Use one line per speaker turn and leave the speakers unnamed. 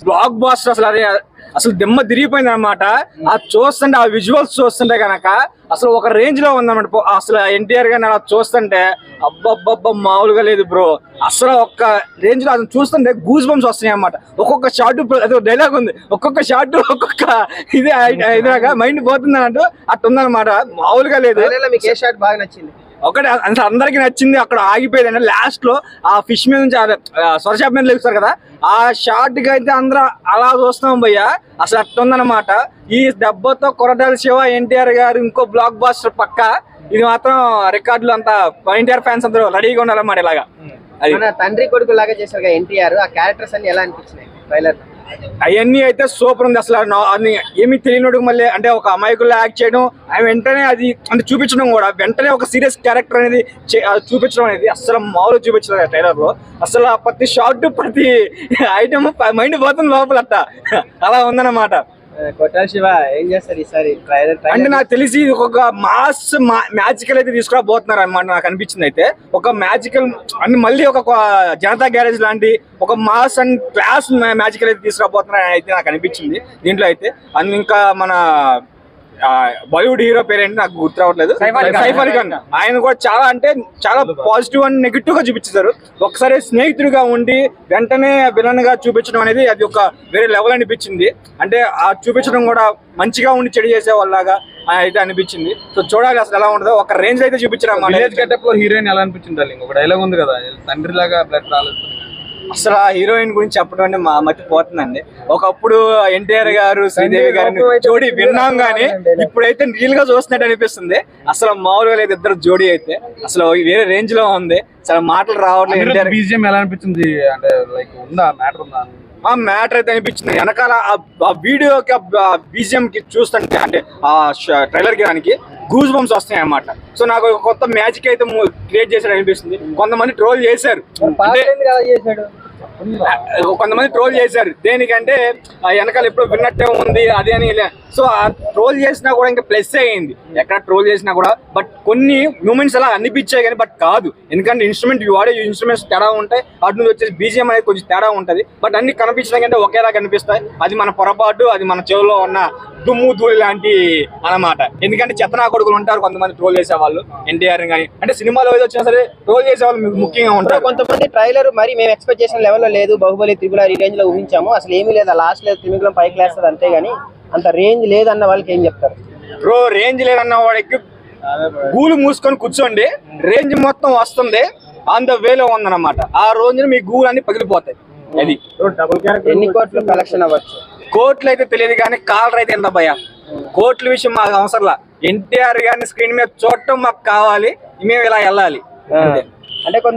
Black buster అసలు దిమ్మ తిరిగిపోయింది అనమాట. ఆ చూస్తుంటే, ఆ విజువల్స్ చూస్తుంటే కనుక అసలు ఒక రేంజ్ లో ఉందన్నమాట. అసలు ఎన్టీఆర్ గారిని అలా చూస్తుంటే అబ్బబ్బబ్బ మామూలుగా లేదు బ్రో. అసలు ఒక్క రేంజ్ లో అతను చూస్తుంటే గూస్ బంప్స్ వస్తున్నాయి అన్నమాట. ఒక్కొక్క షార్ట్ అదే డైలాగ్ ఉంది, ఒక్కొక్క షార్ట్ ఒక్కొక్క ఇదేగా మైండ్ పోతుంది అన్నట్టు అట్లా ఉందన్నమాట. మామూలుగా లేదు.
మీకు ఏ షాట్ బాగా నచ్చింది?
ఒకటి అంటే అందరికి నచ్చింది, అక్కడ ఆగిపోయింది అంటే లాస్ట్ లో ఆ ఫిష్ మీద నుంచి సొరచాప మీద లెగుస్తారు కదా, ఆ షార్ట్ కి అయితే అందరూ అలా చూస్తాం భయ్య. అసలు అట్లా ఉందన్నమాట. ఈ దెబ్బతో కొరటాల శివ, ఎన్టీఆర్ గారు ఇంకో బ్లాక్ బాస్టర్ పక్క. ఇది మాత్రం రికార్డులు అంతా ఎన్టీఆర్ ఫ్యాన్స్ అందరూ రెడీగా ఉండాలన్నమాట. ఇలాగా
తండ్రి కొడుకు లాగా చేశారు ఎన్టీఆర్. ఆ క్యారెక్టర్స్ అన్ని ఎలా అనిపించినాయి ట్రైలర్?
అవన్నీ అయితే సూపర్ ఉంది. అసలు అది ఏమి తెలియనోడు మళ్ళీ అంటే ఒక అమాయకుల్లో యాక్ట్ చేయడం, వెంటనే అది అంటే చూపించడం కూడా, వెంటనే ఒక సీరియస్ క్యారెక్టర్ అనేది చూపించడం అనేది అసలు మామూలు చూపించలేదు ట్రైలర్ లో. అసలు ప్రతి షాట్, ప్రతి ఐటమ్ మైండ్ పోతుంది లోపల. అలా ఉందన్నమాట.
కొట్టాల శివ ఏం చేస్తారు ఈసారి ట్రైలర్?
అంటే నాకు తెలిసి ఒక మాస్ మ్యాజికల్ అయితే తీసుకురాబోతున్నారు అన్నమాట. నాకు అనిపించింది అయితే ఒక మ్యాజికల్ అంటే మళ్ళీ ఒక జనతా గ్యారేజ్ లాంటి ఒక మాస్ అండ్ క్లాస్ మ్యాజికల్ అయితే తీసుకురాబోతున్నారు అయితే నాకు అనిపించింది దీంట్లో అయితే. అండ్ ఇంకా మన బాలీవుడ్ హీరో పేరేంటి నాకు గుర్తు రావట్లేదు, సైఫ్ అలీ ఖాన్. ఆయన కూడా చాలా అంటే చాలా పాజిటివ్ అండ్ నెగిటివ్ గా చూపించారు. ఒకసారి స్నేహితుడిగా ఉండి వెంటనే విలన్ గా చూపించడం అనేది అది ఒక వేరే లెవెల్ అనిపించింది. అంటే ఆ చూపించడం కూడా మంచిగా ఉండి చెడు చేసే వాళ్ళగా అయితే అనిపించింది. సో చూడాలి అసలు ఎలా ఉండదో. ఒక రేంజ్ అయితే చూపించారు.
విలేజ్ గెటప్ లో హీరోయిన్ ఎలా అనిపించింది? ఒక డైలాగ్ ఉంది కదా, తండ్రి లాగా బ్లడ్ రాలేదు.
అసలు ఆ హీరోయిన్ గురించి చెప్పడం అంటే మా మతి పోతుందండి. ఒకప్పుడు ఎన్టీఆర్ గారు, శ్రీదేవి గారిని జోడీ విన్నాం గానీ ఇప్పుడైతే రియల్ గా చూస్తున్నట్టు అనిపిస్తుంది. అసలు మామూలుగా లేదు ఇద్దరు జోడీ అయితే. అసలు వేరే రేంజ్ లో ఉంది. అసలు మాటలు రావట్లేదు.
బీజిఎం ఎలా అనిపించింది? అంటే లైక్ ఉందా మ్యాటర్ ఉందా?
ఆ మ్యాటర్ అయితే అనిపించింది. వెనకాల ఆ వీడియోకి బీజిఎం కి చూస్తుంటే అంటే ఆ ట్రైలర్ కి దానికి గూస్ బంప్స్ వస్తాయి అన్నమాట. సో నాకు కొత్త మ్యాజిక్ అయితే క్రియేట్ చేశాడు అనిపిస్తుంది. కొంతమంది ట్రోల్ చేశారు, కొంతమంది ట్రోల్ చేశారు దేనికంటే వెనకాల ఎప్పుడు విన్నట్టే ఉంది అది అని. సో ఆ ట్రోల్ చేసినా కూడా ఇంకా ప్లస్ అయ్యింది. ఎక్కడ ట్రోల్ చేసినా కూడా బట్ కొన్ని మూమెంట్స్ అలా అనిపించాయి కానీ బట్ కాదు. ఎందుకంటే ఇన్స్ట్రుమెంట్ వాడే ఇన్స్ట్రుమెంట్స్ తేడా ఉంటాయి, అటు నుంచి వచ్చేసి బీజిఎం అనేది కొంచెం తేడా ఉంటుంది. బట్ అన్ని కనిపించడం కంటే ఒకేలా కనిపిస్తాయి. అది మన పొరపాటు, అది మన చెవులో ఉన్న దుమ్ము ధూళి లాంటి అన్నమాట. ఎందుకంటే చెత్తనా కొడుకులు ఉంటారు కొంతమంది ట్రోల్ చేసే వాళ్ళు ఎన్టీఆర్ కానీ. అంటే సినిమాలో ఏదో వచ్చినా సరే ట్రోల్ చేసే వాళ్ళు ముఖ్యంగా ఉంటారు.
కొంతమంది ట్రైలర్ మరి మేము ఎక్స్పెక్ట్ చేసిన లెవెల్లో లేదు, బాహుబలి త్రిపుల ఈ రేంజ్ లో ఊహించాము, అసలు ఏమీ లేదు, లాస్ట్ లేదు త్రిమిగులం పైకి లేస్తుంది అంతేగాని అంత రేంజ్ లేదన్న వాళ్ళకి ఏం చెప్తారు?
బ్రో రేంజ్ లేదన్న వాడికి గూలు మూసుకొని కూర్చోండి, రేంజ్ మొత్తం వస్తుంది, ఆన్ ద వేలో ఉందన్నమాట. ఆ రోజున మీ గూలు అన్ని పగిలిపోతాయి. అది
ఎన్ని కోట్లు కలెక్షన్ అవ్వచ్చు?
కోట్లు అయితే తెలియదు కానీ కాలర్ అయితే ఎంత భయ. కోట్ల విషయం మాకు అవసరంలా. ఎన్టీఆర్ గారిని స్క్రీన్ మీద చూడటం మాకు కావాలి, మేము ఇలా వెళ్ళాలి.
అంటే కొంత